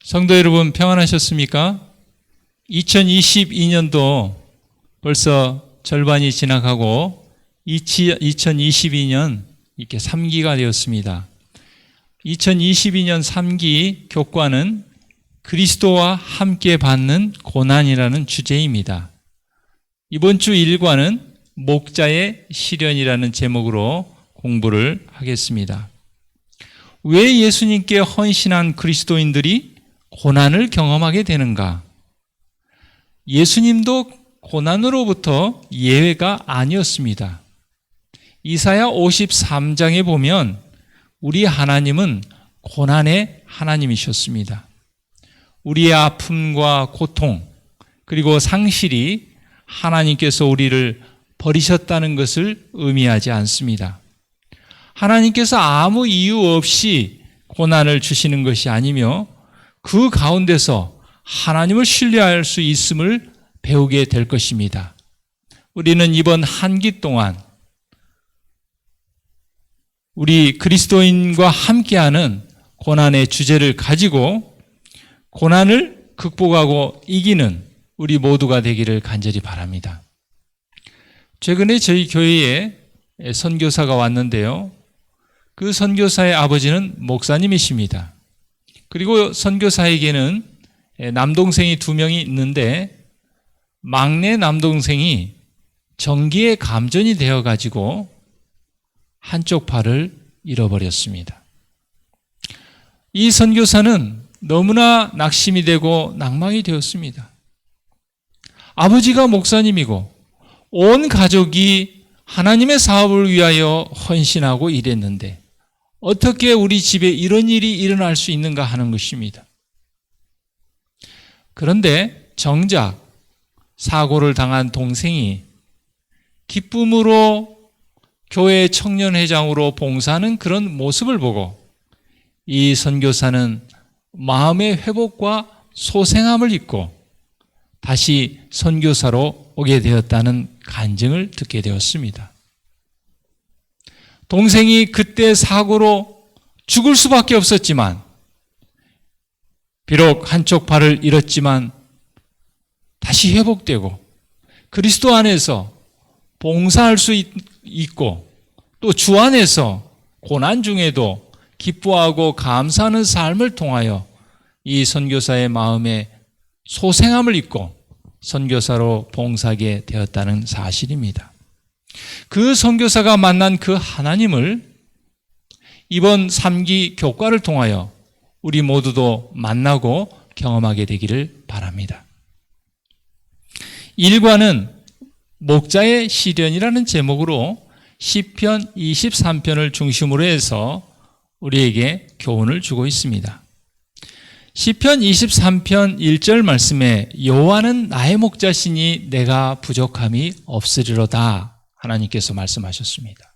성도 여러분 평안하셨습니까? 2022년도 벌써 절반이 지나가고 2022년 이렇게 3기가 되었습니다. 2022년 3기 교과는 그리스도와 함께 받는 고난이라는 주제입니다. 이번 주 1과는 목자의 시련이라는 제목으로 공부를 하겠습니다. 왜 예수님께 헌신한 그리스도인들이 고난을 경험하게 되는가? 예수님도 고난으로부터 예외가 아니었습니다. 이사야 53장에 보면 우리 하나님은 고난의 하나님이셨습니다. 우리의 아픔과 고통 그리고 상실이 하나님께서 우리를 버리셨다는 것을 의미하지 않습니다. 하나님께서 아무 이유 없이 고난을 주시는 것이 아니며 그 가운데서 하나님을 신뢰할 수 있음을 배우게 될 것입니다. 우리는 이번 한 기 동안 우리 그리스도인과 함께하는 고난의 주제를 가지고 고난을 극복하고 이기는 우리 모두가 되기를 간절히 바랍니다. 최근에 저희 교회에 선교사가 왔는데요. 그 선교사의 아버지는 목사님이십니다. 그리고 선교사에게는 남동생이 2명이 있는데 막내 남동생이 전기에 감전이 되어가지고 한쪽 팔을 잃어버렸습니다. 이 선교사는 너무나 낙심이 되고 낭망이 되었습니다. 아버지가 목사님이고 온 가족이 하나님의 사업을 위하여 헌신하고 일했는데 어떻게 우리 집에 이런 일이 일어날 수 있는가 하는 것입니다. 그런데 정작 사고를 당한 동생이 기쁨으로 교회 청년회장으로 봉사하는 그런 모습을 보고 이 선교사는 마음의 회복과 소생함을 잊고 다시 선교사로 오게 되었다는 간증을 듣게 되었습니다. 동생이 그때 사고로 죽을 수밖에 없었지만 비록 한쪽 팔을 잃었지만 다시 회복되고 그리스도 안에서 봉사할 수 있고 또 주 안에서 고난 중에도 기뻐하고 감사하는 삶을 통하여 이 선교사의 마음에 소생함을 잊고 선교사로 봉사하게 되었다는 사실입니다. 그 선교사가 만난 그 하나님을 이번 3기 교과를 통하여 우리 모두도 만나고 경험하게 되기를 바랍니다. 1과는 목자의 시련이라는 제목으로 시편 23편을 중심으로 해서 우리에게 교훈을 주고 있습니다. 시편 23편 1절 말씀에 여호와는 나의 목자시니 내가 부족함이 없으리로다 하나님께서 말씀하셨습니다.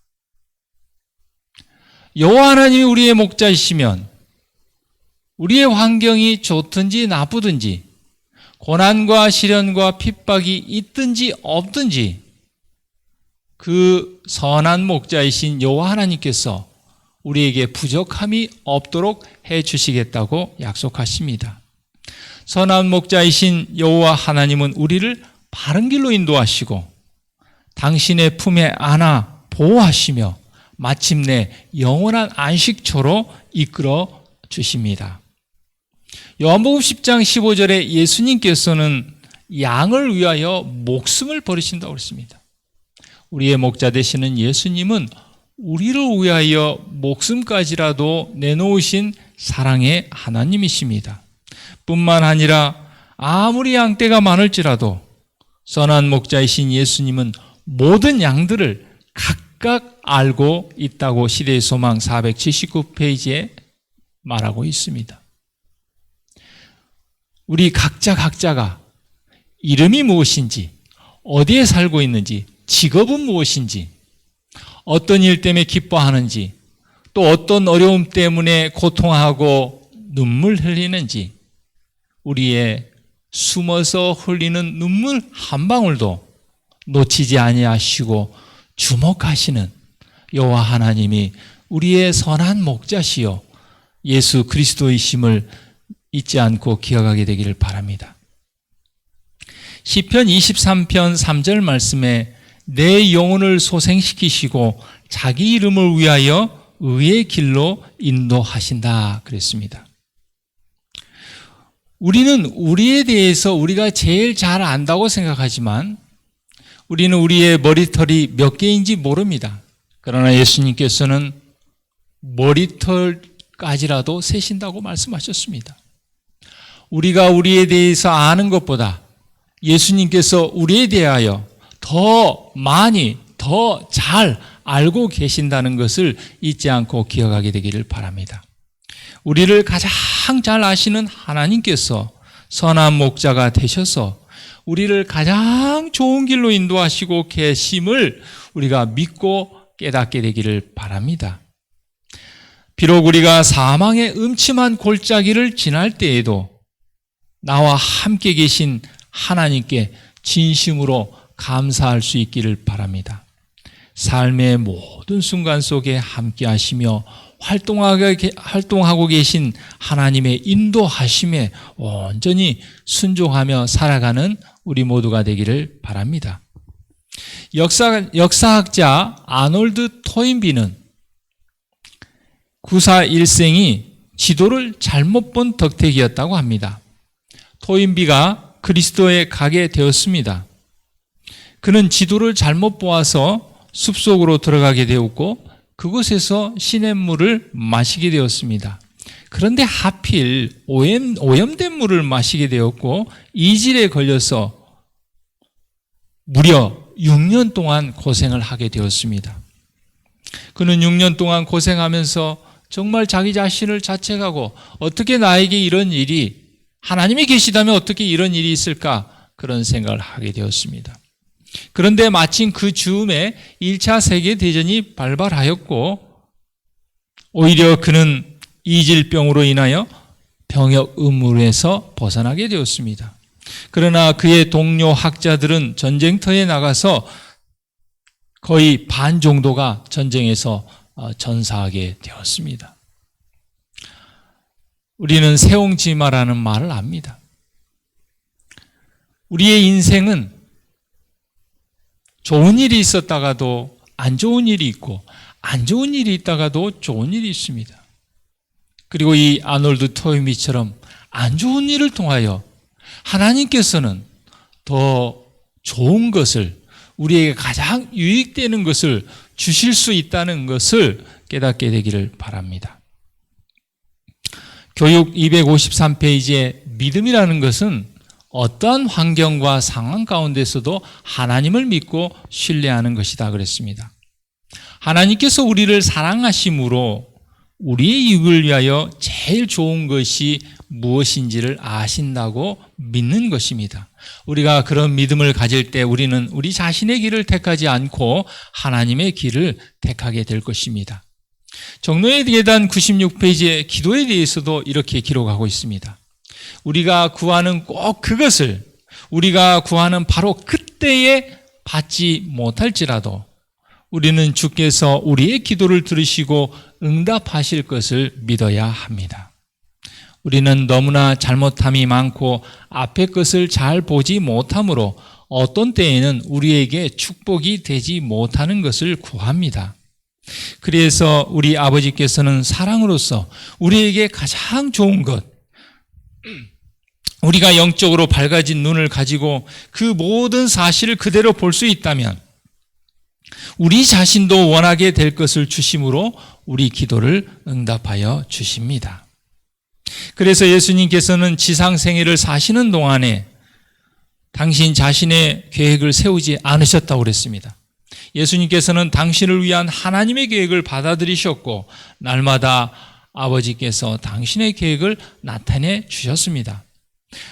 여호와 하나님이 우리의 목자이시면 우리의 환경이 좋든지 나쁘든지 고난과 시련과 핍박이 있든지 없든지 그 선한 목자이신 여호와 하나님께서 우리에게 부족함이 없도록 해 주시겠다고 약속하십니다. 선한 목자이신 여호와 하나님은 우리를 바른 길로 인도하시고 당신의 품에 안아 보호하시며 마침내 영원한 안식처로 이끌어 주십니다. 요한복음 10장 15절에 예수님께서는 양을 위하여 목숨을 버리신다고 했습니다. 우리의 목자 되시는 예수님은 우리를 위하여 목숨까지라도 내놓으신 사랑의 하나님이십니다. 뿐만 아니라 아무리 양떼가 많을지라도 선한 목자이신 예수님은 모든 양들을 각각 알고 있다고 시대의 소망 479페이지에 말하고 있습니다. 우리 각자가 이름이 무엇인지, 어디에 살고 있는지, 직업은 무엇인지, 어떤 일 때문에 기뻐하는지, 또 어떤 어려움 때문에 고통하고 눈물 흘리는지, 우리의 숨어서 흘리는 눈물 한 방울도 놓치지 아니하시고 주목하시는 여호와 하나님이 우리의 선한 목자시요 예수 그리스도이심을 잊지 않고 기억하게 되기를 바랍니다. 시편 23편 3절 말씀에 내 영혼을 소생시키시고 자기 이름을 위하여 의의 길로 인도하신다 그랬습니다. 우리는 우리에 대해서 우리가 제일 잘 안다고 생각하지만 우리는 우리의 머리털이 몇 개인지 모릅니다. 그러나 예수님께서는 머리털까지라도 세신다고 말씀하셨습니다. 우리가 우리에 대해서 아는 것보다 예수님께서 우리에 대하여 더 많이, 더 잘 알고 계신다는 것을 잊지 않고 기억하게 되기를 바랍니다. 우리를 가장 잘 아시는 하나님께서 선한 목자가 되셔서 우리를 가장 좋은 길로 인도하시고 계심을 우리가 믿고 깨닫게 되기를 바랍니다. 비록 우리가 사망의 음침한 골짜기를 지날 때에도 나와 함께 계신 하나님께 진심으로 감사할 수 있기를 바랍니다. 삶의 모든 순간 속에 함께 하시며 활동하고 계신 하나님의 인도하심에 온전히 순종하며 살아가는 우리 모두가 되기를 바랍니다. 역사학자 아놀드 토인비는 구사 일생이 지도를 잘못 본 덕택이었다고 합니다. 토인비가 그리스도에 가게 되었습니다. 그는 지도를 잘못 보아서 숲속으로 들어가게 되었고 그곳에서 시냇물을 마시게 되었습니다. 그런데 하필 오염된 물을 마시게 되었고 이질에 걸려서 무려 6년 동안 고생을 하게 되었습니다. 그는 6년 동안 고생하면서 정말 자기 자신을 자책하고 어떻게 나에게 이런 일이, 하나님이 계시다면 어떻게 이런 일이 있을까, 그런 생각을 하게 되었습니다. 그런데 마침 그 즈음에 1차 세계대전이 발발하였고 오히려 그는 이질병으로 인하여 병역 의무에서 벗어나게 되었습니다. 그러나 그의 동료 학자들은 전쟁터에 나가서 거의 반 정도가 전쟁에서 전사하게 되었습니다. 우리는 세옹지마라는 말을 압니다. 우리의 인생은 좋은 일이 있었다가도 안 좋은 일이 있고 안 좋은 일이 있다가도 좋은 일이 있습니다. 그리고 이 아놀드 토인비처럼 안 좋은 일을 통하여 하나님께서는 더 좋은 것을, 우리에게 가장 유익되는 것을 주실 수 있다는 것을 깨닫게 되기를 바랍니다. 교육 253페이지에 믿음이라는 것은 어떠한 환경과 상황 가운데서도 하나님을 믿고 신뢰하는 것이다 그랬습니다. 하나님께서 우리를 사랑하심으로 우리의 이익을 위하여 제일 좋은 것이 무엇인지를 아신다고 믿는 것입니다. 우리가 그런 믿음을 가질 때 우리는 우리 자신의 길을 택하지 않고 하나님의 길을 택하게 될 것입니다. 정노의 계단 96페이지에 기도에 대해서도 이렇게 기록하고 있습니다. 우리가 구하는 꼭 그것을 우리가 구하는 바로 그때에 받지 못할지라도 우리는 주께서 우리의 기도를 들으시고 응답하실 것을 믿어야 합니다. 우리는 너무나 잘못함이 많고 앞의 것을 잘 보지 못하므로 어떤 때에는 우리에게 축복이 되지 못하는 것을 구합니다. 그래서 우리 아버지께서는 사랑으로서 우리에게 가장 좋은 것, 우리가 영적으로 밝아진 눈을 가지고 그 모든 사실을 그대로 볼 수 있다면 우리 자신도 원하게 될 것을 주심으로 우리 기도를 응답하여 주십니다. 그래서 예수님께서는 지상생애를 사시는 동안에 당신 자신의 계획을 세우지 않으셨다고 그랬습니다. 예수님께서는 당신을 위한 하나님의 계획을 받아들이셨고 날마다 아버지께서 당신의 계획을 나타내 주셨습니다.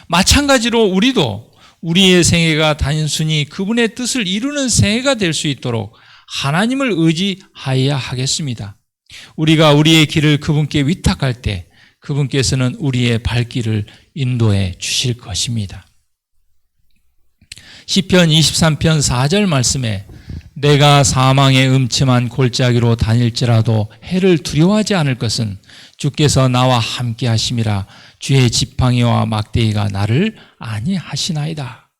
마찬가지로 우리도 우리의 생애가 단순히 그분의 뜻을 이루는 생애가 될 수 있도록 하나님을 의지하여야 하겠습니다. 우리가 우리의 길을 그분께 위탁할 때 그분께서는 우리의 발길을 인도해 주실 것입니다. 시편 23편 4절 말씀에 내가 사망의 음침한 골짜기로 다닐지라도 해를 두려워하지 않을 것은 주께서 나와 함께 하심이라. 주의 지팡이와 막대기가 나를 안위하시나이다.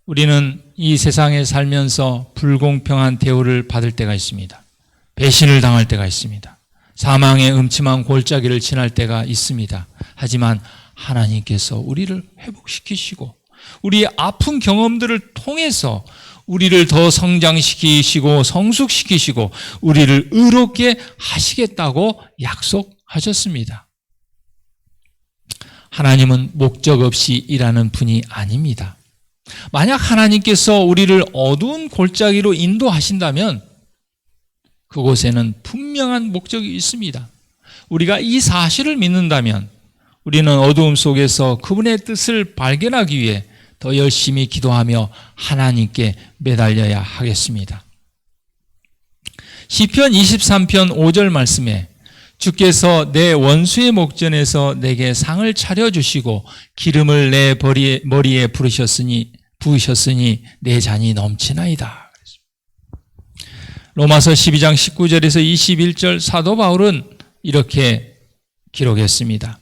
우리는 이 세상에 살면서 불공평한 대우를 받을 때가 있습니다. 배신을 당할 때가 있습니다. 사망의 음침한 골짜기를 지날 때가 있습니다. 하지만 하나님께서 우리를 회복시키시고 우리의 아픈 경험들을 통해서 우리를 더 성장시키시고 성숙시키시고 우리를 의롭게 하시겠다고 약속하셨습니다. 하나님은 목적 없이 일하는 분이 아닙니다. 만약 하나님께서 우리를 어두운 골짜기로 인도하신다면 그곳에는 분명한 목적이 있습니다. 우리가 이 사실을 믿는다면 우리는 어두움 속에서 그분의 뜻을 발견하기 위해 더 열심히 기도하며 하나님께 매달려야 하겠습니다. 시편 23편 5절 말씀에 주께서 내 원수의 목전에서 내게 상을 차려주시고 기름을 내 머리에 부으셨으니 내 잔이 넘치나이다. 로마서 12장 19절에서 21절 사도 바울은 이렇게 기록했습니다.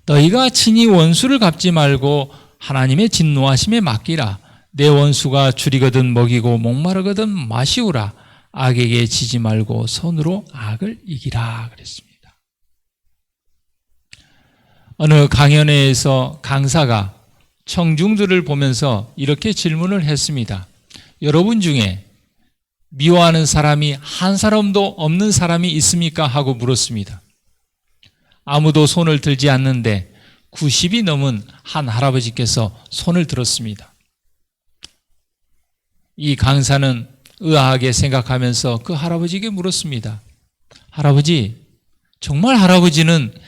너희가 친히 원수를 갚지 말고 하나님의 진노하심에 맡기라. 내 원수가 줄이거든 먹이고 목마르거든 마시우라. 악에게 지지 말고 손으로 악을 이기라 그랬습니다. 어느 강연회에서 강사가 청중들을 보면서 이렇게 질문을 했습니다. 여러분 중에 미워하는 사람이 한 사람도 없는 사람이 있습니까? 하고 물었습니다. 아무도 손을 들지 않는데 90이 넘은 한 할아버지께서 손을 들었습니다. 이 강사는 의아하게 생각하면서 그 할아버지에게 물었습니다. 할아버지, 정말 할아버지는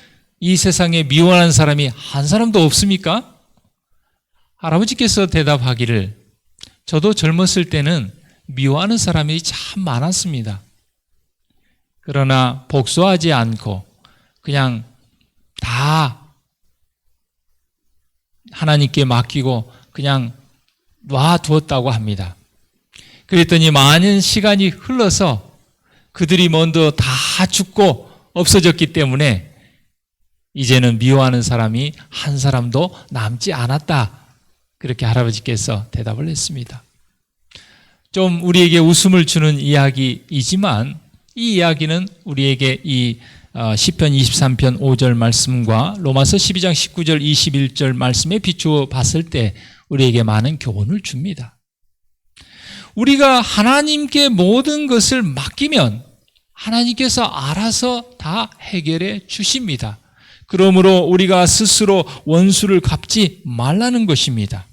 이 세상에 미워하는 사람이 한 사람도 없습니까? 할아버지께서 대답하기를 저도 젊었을 때는 미워하는 사람이 참 많았습니다. 그러나 복수하지 않고 그냥 다 하나님께 맡기고 그냥 놔두었다고 합니다. 그랬더니 많은 시간이 흘러서 그들이 먼저 다 죽고 없어졌기 때문에 이제는 미워하는 사람이 한 사람도 남지 않았다. 그렇게 할아버지께서 대답을 했습니다. 좀 우리에게 웃음을 주는 이야기이지만 이 이야기는 우리에게 이 시편 23편 5절 말씀과 로마서 12장 19절 21절 말씀에 비추어 봤을 때 우리에게 많은 교훈을 줍니다. 우리가 하나님께 모든 것을 맡기면 하나님께서 알아서 다 해결해 주십니다. 그러므로 우리가 스스로 원수를 갚지 말라는 것입니다.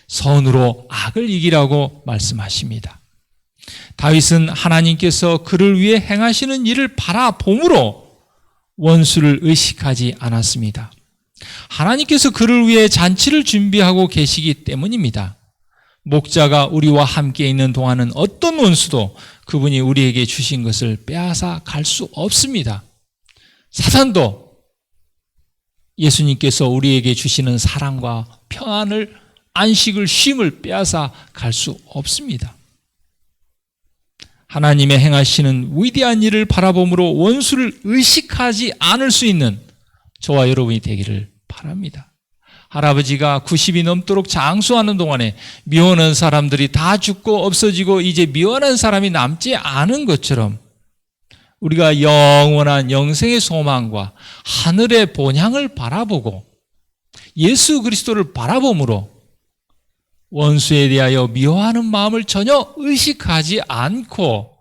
선으로 악을 이기라고 말씀하십니다. 다윗은 하나님께서 그를 위해 행하시는 일을 바라봄으로 원수를 의식하지 않았습니다. 하나님께서 그를 위해 잔치를 준비하고 계시기 때문입니다. 목자가 우리와 함께 있는 동안은 어떤 원수도 그분이 우리에게 주신 것을 빼앗아 갈 수 없습니다. 사단도 예수님께서 우리에게 주시는 사랑과 평안을, 안식을, 쉼을 빼앗아 갈 수 없습니다. 하나님의 행하시는 위대한 일을 바라봄으로 원수를 의식하지 않을 수 있는 저와 여러분이 되기를 바랍니다. 할아버지가 90이 넘도록 장수하는 동안에 미워하는 사람들이 다 죽고 없어지고 이제 미워하는 사람이 남지 않은 것처럼 우리가 영원한 영생의 소망과 하늘의 본향을 바라보고 예수 그리스도를 바라봄으로 원수에 대하여 미워하는 마음을 전혀 의식하지 않고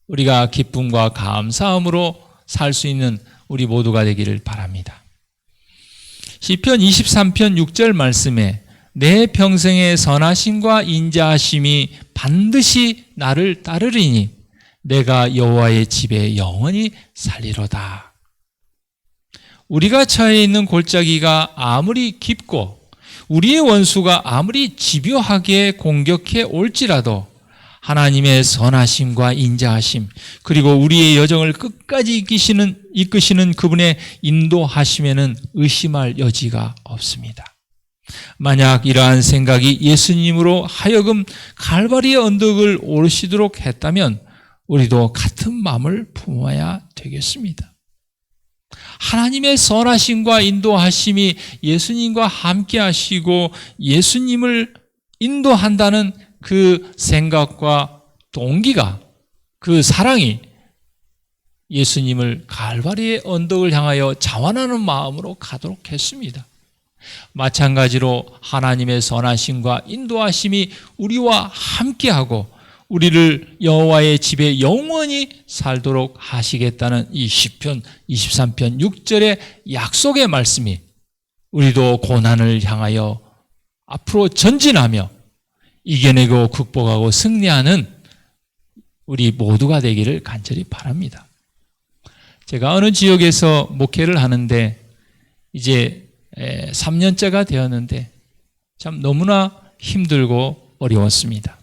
우리가 기쁨과 감사함으로 살 수 있는 우리 모두가 되기를 바랍니다. 시편 23편 6절 말씀에 내 평생의 선하심과 인자하심이 반드시 나를 따르리니 내가 여호와의 집에 영원히 살리로다. 우리가 처해 있는 골짜기가 아무리 깊고 우리의 원수가 아무리 집요하게 공격해 올지라도 하나님의 선하심과 인자하심 그리고 우리의 여정을 끝까지 이끄시는 그분의 인도하심에는 의심할 여지가 없습니다. 만약 이러한 생각이 예수님으로 하여금 갈바리의 언덕을 오르시도록 했다면 우리도 같은 마음을 품어야 되겠습니다. 하나님의 선하심과 인도하심이 예수님과 함께 하시고 예수님을 인도한다는 그 생각과 동기가, 그 사랑이 예수님을 갈바리의 언덕을 향하여 자원하는 마음으로 가도록 했습니다. 마찬가지로 하나님의 선하심과 인도하심이 우리와 함께하고 우리를 여호와의 집에 영원히 살도록 하시겠다는 이 시편 23편 6절의 약속의 말씀이 우리도 고난을 향하여 앞으로 전진하며 이겨내고 극복하고 승리하는 우리 모두가 되기를 간절히 바랍니다. 제가 어느 지역에서 목회를 하는데 이제 3년째가 되었는데 참 너무나 힘들고 어려웠습니다.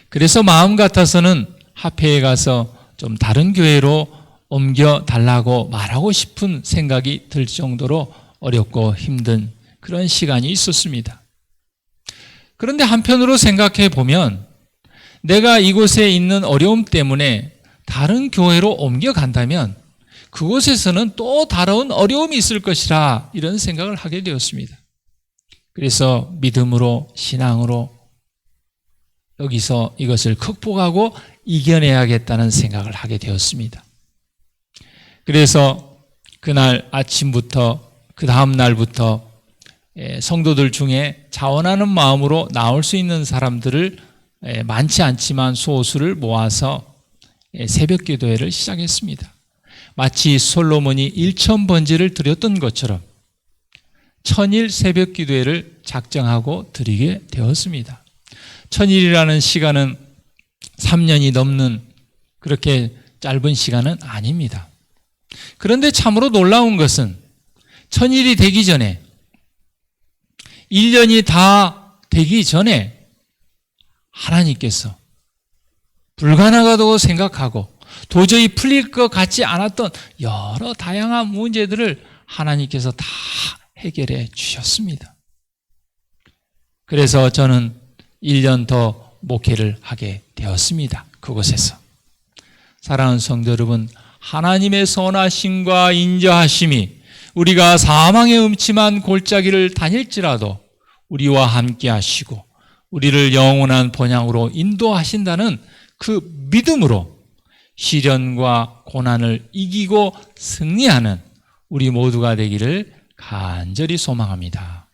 그래서 마음 같아서는 합회에 가서 좀 다른 교회로 옮겨 달라고 말하고 싶은 생각이 들 정도로 어렵고 힘든 그런 시간이 있었습니다. 그런데 한편으로 생각해 보면 내가 이곳에 있는 어려움 때문에 다른 교회로 옮겨간다면 그곳에서는 또 다른 어려움이 있을 것이라 이런 생각을 하게 되었습니다. 그래서 믿음으로 신앙으로 여기서 이것을 극복하고 이겨내야겠다는 생각을 하게 되었습니다. 그래서 그날 아침부터 그 다음 날부터 성도들 중에 자원하는 마음으로 나올 수 있는 사람들을 많지 않지만 소수를 모아서 새벽 기도회를 시작했습니다. 마치 솔로몬이 1000번제를 드렸던 것처럼 1000일 새벽 기도회를 작정하고 드리게 되었습니다. 1000일이라는 시간은 3년이 넘는 그렇게 짧은 시간은 아닙니다. 그런데 참으로 놀라운 것은 1000일이 되기 전에 1년이 다 되기 전에 하나님께서 불가능하다고 생각하고 도저히 풀릴 것 같지 않았던 여러 다양한 문제들을 하나님께서 다 해결해 주셨습니다. 그래서 저는 1년 더 목회를 하게 되었습니다. 그곳에서. 사랑하는 성도 여러분, 하나님의 선하심과 인자하심이 우리가 사망의 음침한 골짜기를 다닐지라도 우리와 함께 하시고 우리를 영원한 본향으로 인도하신다는 그 믿음으로 시련과 고난을 이기고 승리하는 우리 모두가 되기를 간절히 소망합니다.